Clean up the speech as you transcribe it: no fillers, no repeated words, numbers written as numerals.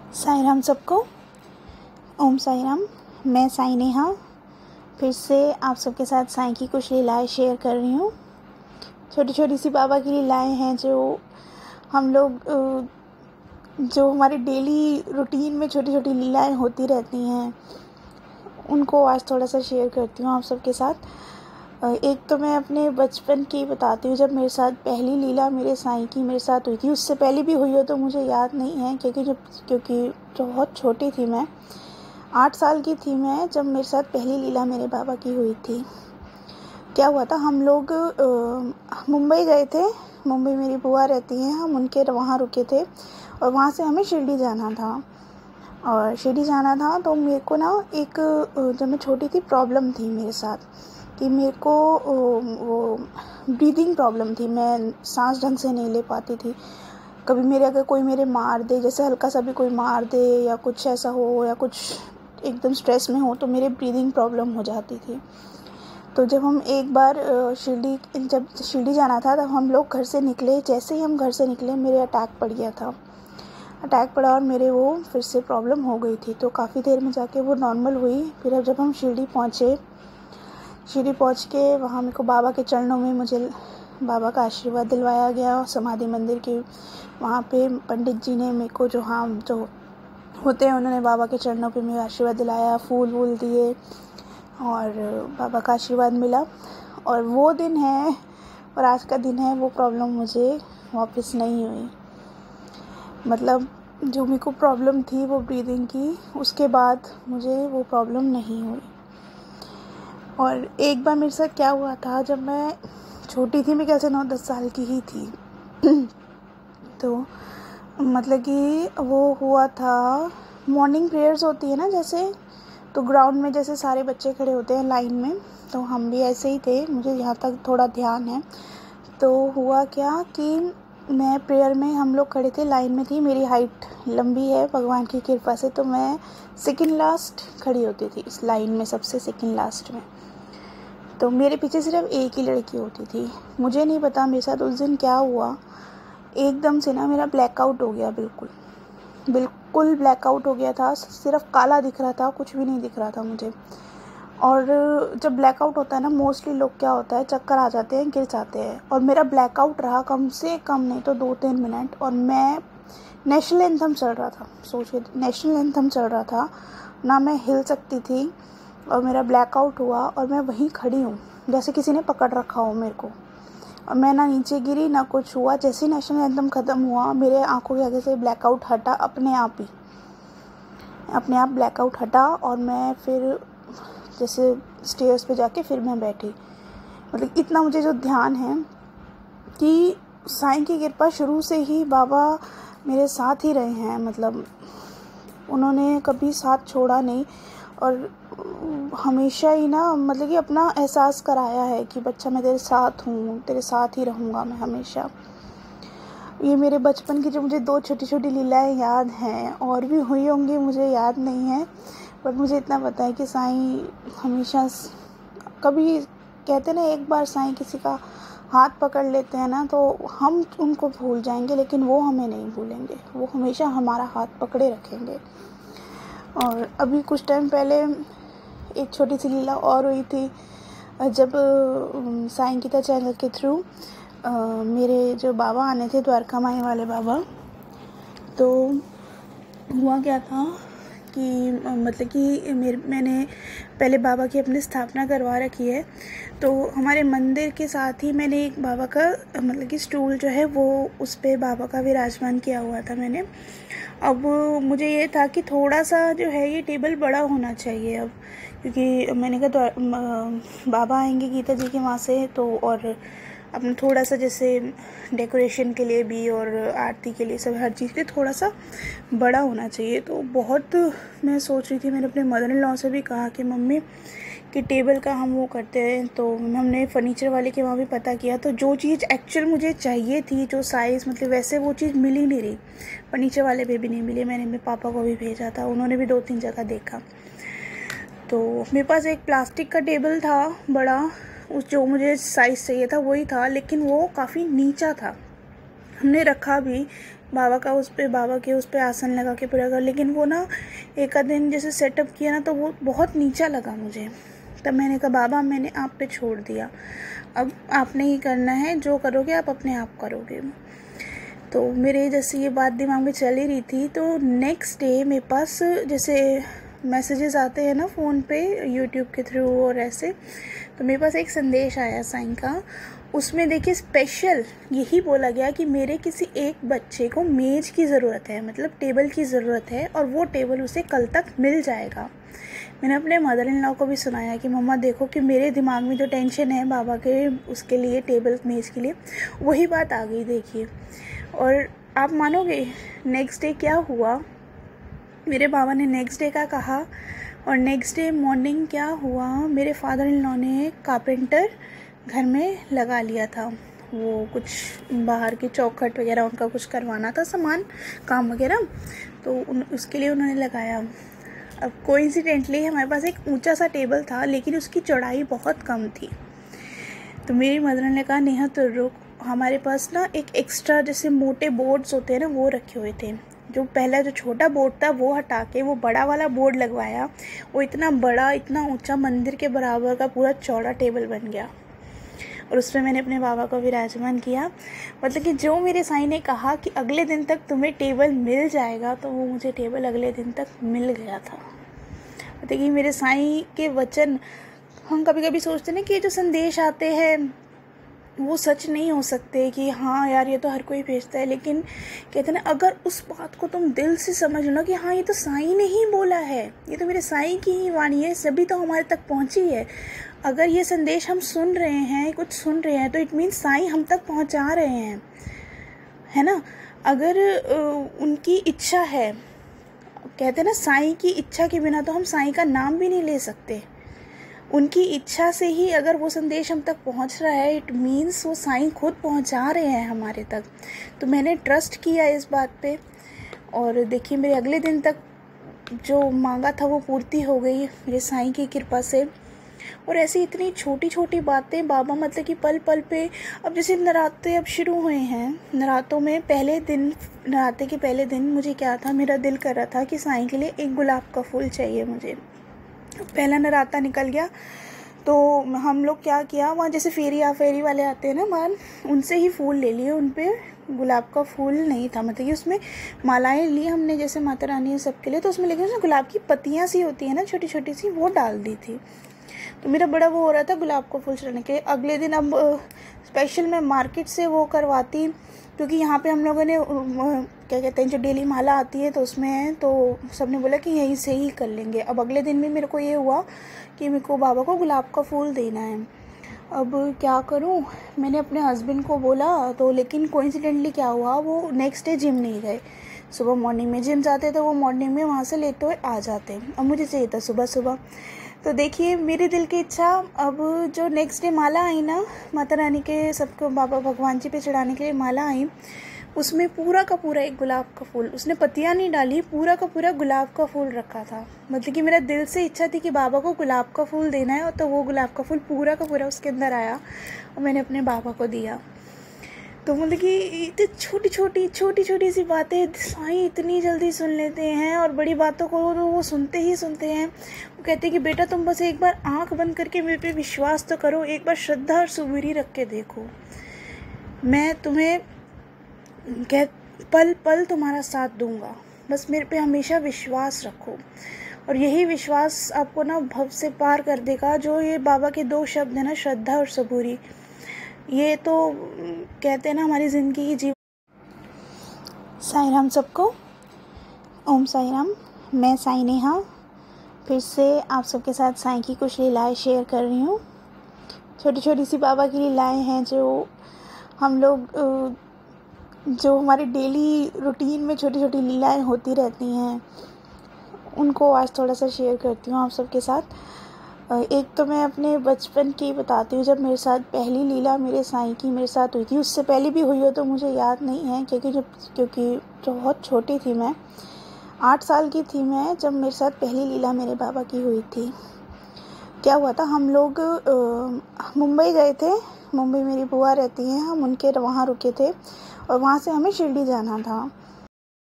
साई राम सबको। ओम साई राम। मैं साई नेहा फिर से आप सबके साथ साई की कुछ लीलाएँ शेयर कर रही हूँ। छोटी छोटी सी बाबा की लीलाएँ हैं जो हम लोग जो हमारे डेली रूटीन में छोटी छोटी लीलाएँ होती रहती हैं, उनको आज थोड़ा सा शेयर करती हूँ आप सबके साथ। एक तो मैं अपने बचपन की बताती हूँ, जब मेरे साथ पहली लीला मेरे साईं की मेरे साथ हुई थी। उससे पहले भी हुई हो तो मुझे याद नहीं है, क्योंकि बहुत छोटी थी मैं। 8 साल की थी मैं जब मेरे साथ पहली लीला मेरे बाबा की हुई थी। क्या हुआ था, हम लोग मुंबई गए थे। मुंबई मेरी बुआ रहती हैं, हम उनके वहाँ रुके थे और वहाँ से हमें शिरडी जाना था। तो मेरे को ना एक जब मैं छोटी थी प्रॉब्लम थी मेरे साथ कि मेरे को वो ब्रीदिंग प्रॉब्लम थी। मैं सांस ढंग से नहीं ले पाती थी। कभी मेरे अगर कोई मेरे मार दे, जैसे हल्का सा भी कोई मार दे या कुछ ऐसा हो या कुछ एकदम स्ट्रेस में हो, तो मेरे ब्रीदिंग प्रॉब्लम हो जाती थी। तो जब हम एक बार जब शिरडी जाना था, तब हम लोग घर से निकले। जैसे ही हम घर से निकले मेरे अटैक पड़ा और मेरे वो फिर से प्रॉब्लम हो गई थी। तो काफ़ी देर में जाके वो नॉर्मल हुई। फिर अब जब हम शिरडी पहुँच के वहाँ मेरे को बाबा के चरणों में मुझे बाबा का आशीर्वाद दिलवाया गया। समाधि मंदिर के वहाँ पे पंडित जी ने मेरे को जो होते हैं, उन्होंने बाबा के चरणों पे मेरा आशीर्वाद दिलाया, फूल वूल दिए और बाबा का आशीर्वाद मिला। और वो दिन है और आज का दिन है, वो प्रॉब्लम मुझे वापस नहीं हुई। मतलब जो मेरे को प्रॉब्लम थी वो ब्रीदिंग की, उसके बाद मुझे वो प्रॉब्लम नहीं हुई। और एक बार मेरे साथ क्या हुआ था, जब मैं छोटी थी, मैं कैसे 9-10 साल की ही थी तो मतलब कि वो हुआ था, मॉर्निंग प्रेयर्स होती है ना जैसे, तो ग्राउंड में जैसे सारे बच्चे खड़े होते हैं लाइन में, तो हम भी ऐसे ही थे। मुझे यहाँ तक थोड़ा ध्यान है। तो हुआ क्या कि मैं प्रेयर में, हम लोग खड़े थे, लाइन में थी। मेरी हाइट लंबी है भगवान की कृपा से, तो मैं सेकंड लास्ट खड़ी होती थी इस लाइन में, सबसे सेकंड लास्ट में। तो मेरे पीछे सिर्फ एक ही लड़की होती थी। मुझे नहीं पता मेरे साथ उस दिन क्या हुआ, एकदम से ना मेरा ब्लैकआउट हो गया। बिल्कुल ब्लैकआउट हो गया था। सिर्फ काला दिख रहा था, कुछ भी नहीं दिख रहा था मुझे। और जब ब्लैकआउट होता है ना, मोस्टली लोग क्या होता है, चक्कर आ जाते हैं, गिर जाते हैं। और मेरा ब्लैकआउट रहा कम से कम नहीं तो 2-3 मिनट। और मैं नेशनल एंथम चल रहा था, सोचिए नेशनल एंथम चल रहा था ना, मैं हिल सकती थी। और मेरा ब्लैकआउट हुआ और मैं वहीं खड़ी हूँ, जैसे किसी ने पकड़ रखा हो मेरे को। और मैं ना नीचे गिरी ना कुछ हुआ। जैसे ही नेशनल एंथम ख़त्म हुआ, मेरे आंखों के आगे से ब्लैकआउट हटा, अपने आप ब्लैकआउट हटा। और मैं फिर जैसे स्टेयर्स पे जाके फिर मैं बैठी। मतलब इतना मुझे जो ध्यान है कि साईं की कृपा शुरू से ही बाबा मेरे साथ ही रहे हैं। मतलब उन्होंने कभी साथ छोड़ा नहीं और हमेशा ही ना, मतलब कि अपना एहसास कराया है कि बच्चा मैं तेरे साथ हूँ, तेरे साथ ही रहूँगा मैं हमेशा। ये मेरे बचपन की जो मुझे 2 छोटी छोटी लीलाएँ याद हैं, और भी हुई होंगी मुझे याद नहीं है, बट मुझे इतना पता है कि साईं हमेशा कभी कहते ना, एक बार साईं किसी का हाथ पकड़ लेते हैं ना, तो हम उनको भूल जाएंगे लेकिन वो हमें नहीं भूलेंगे। वो हमेशा हमारा हाथ पकड़े रखेंगे। और अभी कुछ टाइम पहले एक छोटी सी लीला और हुई थी, जब साईं गीता चैनल के थ्रू मेरे जो बाबा आने थे, द्वारका माई वाले बाबा। तो हुआ क्या था कि मतलब कि मैंने पहले बाबा की अपनी स्थापना करवा रखी है। तो हमारे मंदिर के साथ ही मैंने एक बाबा का मतलब कि स्टूल जो है वो, उस पे बाबा का विराजमान किया हुआ था मैंने। अब मुझे ये था कि थोड़ा सा जो है ये टेबल बड़ा होना चाहिए अब, क्योंकि मैंने कहा बाबा आएंगे गीता जी के वहाँ से, तो और अपना थोड़ा सा जैसे डेकोरेशन के लिए भी और आरती के लिए सब हर चीज़ के थोड़ा सा बड़ा होना चाहिए। तो बहुत मैं सोच रही थी, मैंने अपने मदर इन लॉ से भी कहा कि मम्मी कि टेबल का हम वो करते हैं। तो हमने फर्नीचर वाले के वहाँ भी पता किया, तो जो चीज़ एक्चुअल मुझे चाहिए थी, जो साइज़ मतलब वैसे वो चीज़ मिल ही नहीं रही। फर्नीचर वाले पे भी नहीं मिली। मैंने मेरे पापा को भी भेजा था, उन्होंने भी 2-3 जगह देखा। तो मेरे पास एक प्लास्टिक का टेबल था बड़ा, उस जो मुझे साइज़ चाहिए था वही था, लेकिन वो काफ़ी नीचा था। हमने रखा भी बाबा के उस पे आसन लगा के पूरा कर, लेकिन वो ना एक आध दिन जैसे सेटअप किया ना तो वो बहुत नीचा लगा मुझे। तब मैंने कहा बाबा मैंने आप पे छोड़ दिया, अब आपने ही करना है, जो करोगे आप अपने आप करोगे। तो मेरे जैसे ये बात दिमाग में चल ही रही थी, तो नेक्स्ट डे मेरे पास जैसे मैसेजेस आते हैं ना फ़ोन पे यूट्यूब के थ्रू और ऐसे, तो मेरे पास एक संदेश आया साईं का। उसमें देखिए स्पेशल यही बोला गया कि मेरे किसी एक बच्चे को मेज़ की ज़रूरत है, मतलब टेबल की ज़रूरत है, और वो टेबल उसे कल तक मिल जाएगा। मैंने अपने मदर इन लॉ को भी सुनाया कि मम्मा देखो कि मेरे दिमाग में जो टेंशन है बाबा के उसके लिए, टेबल मेज़ के लिए, वही बात आ गई देखिए। और आप मानोगे नेक्स्ट डे क्या हुआ, मेरे बाबा ने नेक्स्ट डे का कहा, और नेक्स्ट डे मॉर्निंग क्या हुआ, मेरे फादर इन लॉ ने कारपेंटर घर में लगा लिया था। वो कुछ बाहर की चौखट वगैरह उनका कुछ करवाना था, सामान काम वगैरह, तो उसके लिए उन्होंने लगाया। अब कोइंसिडेंटली हमारे पास एक ऊंचा सा टेबल था, लेकिन उसकी चौड़ाई बहुत कम थी। तो मेरी मदर ने कहा नेहा तो रुक, हमारे पास ना एक एक्स्ट्रा जैसे मोटे बोर्ड्स होते हैं ना वो रखे हुए थे। जो पहला जो छोटा बोर्ड था वो हटा के वो बड़ा वाला बोर्ड लगवाया। वो इतना बड़ा, इतना ऊंचा, मंदिर के बराबर का पूरा चौड़ा टेबल बन गया, और उसमें मैंने अपने बाबा को विराजमान किया। मतलब कि जो मेरे साईं ने कहा कि अगले दिन तक तुम्हें टेबल मिल जाएगा, तो वो मुझे टेबल अगले दिन तक मिल गया था। मतलब कि मेरे साईं के वचन, हम कभी कभी सोचते ना कि ये जो संदेश आते हैं वो सच नहीं हो सकते, कि हाँ यार ये तो हर कोई भेजता है, लेकिन कहते हैं ना अगर उस बात को तुम दिल से समझ लो कि हाँ ये तो साईं ने ही बोला है, ये तो मेरे साईं की ही वाणी है, सभी तो हमारे तक पहुँची है। अगर ये संदेश हम सुन रहे हैं, कुछ सुन रहे हैं, तो इट मीन्स साईं हम तक पहुँचा रहे हैं, है ना। अगर उनकी इच्छा है, कहते हैं ना साईं की इच्छा के बिना तो हम साईं का नाम भी नहीं ले सकते। उनकी इच्छा से ही अगर वो संदेश हम तक पहुंच रहा है, इट मीन्स वो साईं खुद पहुंचा रहे हैं हमारे तक। तो मैंने ट्रस्ट किया इस बात पे, और देखिए मेरे अगले दिन तक जो मांगा था वो पूर्ति हो गई मेरे साईं की कृपा से। और ऐसी इतनी छोटी छोटी बातें बाबा, मतलब कि पल पल पे। अब जैसे नराते अब शुरू हुए हैं, नरातों में नराते के पहले दिन मुझे क्या था, मेरा दिल कर रहा था कि साईं के लिए एक गुलाब का फूल चाहिए मुझे। पहला नराता निकल गया, तो हम लोग क्या किया, वहाँ जैसे फेरी वाले आते हैं ना मान, उनसे ही फूल ले लिए। उन पे गुलाब का फूल नहीं था, मतलब कि उसमें मालाएं ली हमने जैसे माता रानी सबके लिए, तो उसमें लेकिन उसमें गुलाब की पत्तियाँ सी होती है ना छोटी छोटी सी, वो डाल दी थी। तो मेरा बड़ा वो हो रहा था गुलाब का फूल चढ़ाने के। अगले दिन अब स्पेशल मैं मार्केट से वो करवाती, क्योंकि यहाँ पे हम लोगों ने क्या कहते हैं जो डेली माला आती है तो उसमें है, तो सबने बोला कि यहीं से ही कर लेंगे। अब अगले दिन भी मेरे को ये हुआ कि मेरे को बाबा को गुलाब का फूल देना है। अब क्या करूँ, मैंने अपने हस्बैंड को बोला, तो लेकिन कोइंसिडेंटली क्या हुआ, वो नेक्स्ट डे जिम नहीं गए। सुबह मॉर्निंग में जिम जाते तो वो मॉर्निंग में वहाँ से लेते हुए आ जाते, अब मुझे चाहिए था सुबह सुबह। तो देखिए मेरे दिल की इच्छा, अब जो नेक्स्ट डे माला आई ना माता रानी के सबको बाबा भगवान जी पे चढ़ाने के लिए माला आई, उसमें पूरा का पूरा एक गुलाब का फूल, उसने पत्तियां नहीं डाली, पूरा का पूरा गुलाब का फूल रखा था। मतलब कि मेरा दिल से इच्छा थी कि बाबा को गुलाब का फूल देना है, और तो वो गुलाब का फूल पूरा का पूरा उसके अंदर आया और मैंने अपने बाबा को दिया। तो मतलब कि इतनी छोटी छोटी सी बातें साईं इतनी जल्दी सुन लेते हैं, और बड़ी बातों को तो वो सुनते ही सुनते हैं। वो कहते हैं कि बेटा तुम बस एक बार आंख बंद करके मेरे पे विश्वास तो करो, एक बार श्रद्धा और सुबूरी रख के देखो, मैं तुम्हें पल पल तुम्हारा साथ दूंगा, बस मेरे पे हमेशा विश्वास रखो। और यही विश्वास आपको ना भव से पार कर देगा। जो ये बाबा के 2 शब्द है ना, श्रद्धा और सबूरी, ये तो कहते हैं ना हमारी ज़िंदगी की जीवन। साईं राम सबको, ओम साईं राम। मैं साईं नेहा फिर से आप सबके साथ साईं की कुछ लीलाएं शेयर कर रही हूँ। छोटी छोटी सी बाबा की लीलाएं हैं जो हम लोग जो हमारे डेली रूटीन में छोटी छोटी लीलाएं होती रहती हैं, उनको आज थोड़ा सा शेयर करती हूँ आप सबके साथ। एक तो मैं अपने बचपन की बताती हूँ, जब मेरे साथ पहली लीला मेरे साईं की मेरे साथ हुई थी। उससे पहले भी हुई हो तो मुझे याद नहीं है, क्योंकि बहुत छोटी थी मैं, 8 साल की थी मैं जब मेरे साथ पहली लीला मेरे बाबा की हुई थी। क्या हुआ था, हम लोग मुंबई गए थे, मुंबई मेरी बुआ रहती हैं, हम उनके वहाँ रुके थे और वहाँ से हमें शिरडी जाना था।